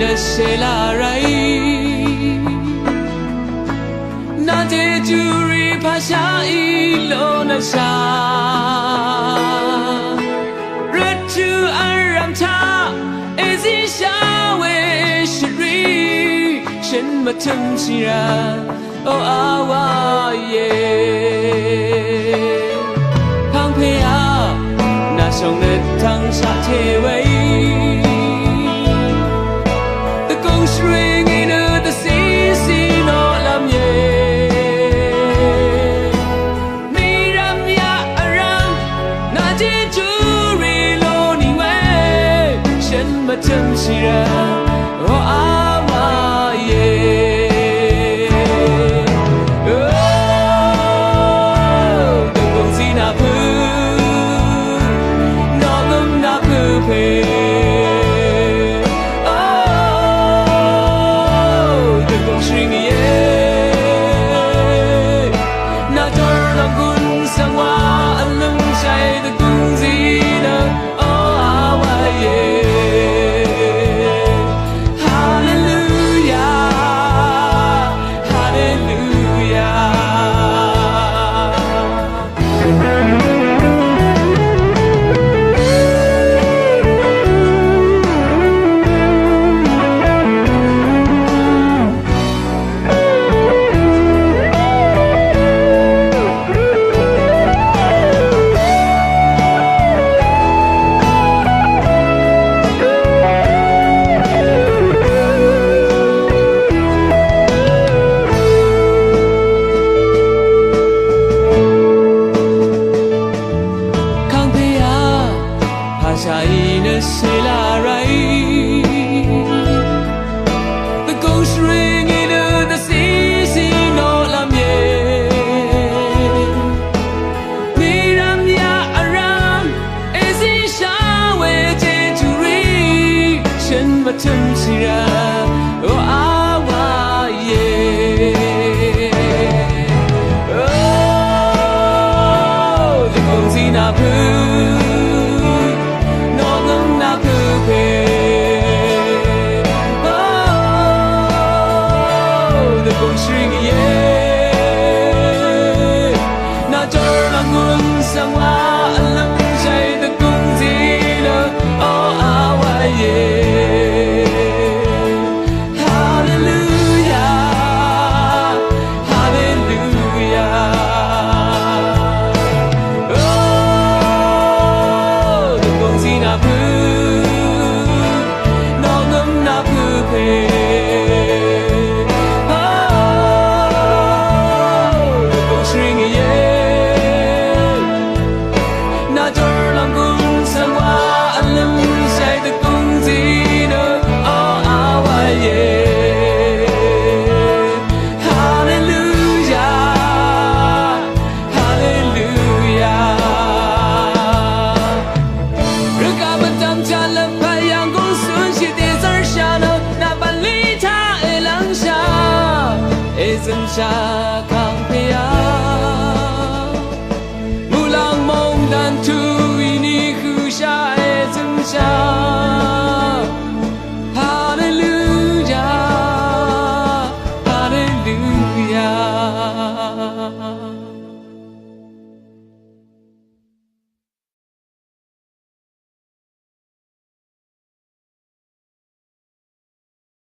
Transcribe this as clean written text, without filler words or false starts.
na selarai na te juri pasha ilo na sha retu aram ta ezi sha we shri shin matum sira o awa ye phang phe a na song ne thang sa the wei the gong string in the sea no lam ye mi ram ya aram na ji ju ri lo ni we shen ma tum sira o awa ye the ghost ring into the sea no lam ye miram ya aram ezi sha we je to re shin matum sira o awa ye oh the ghost ina pu Sha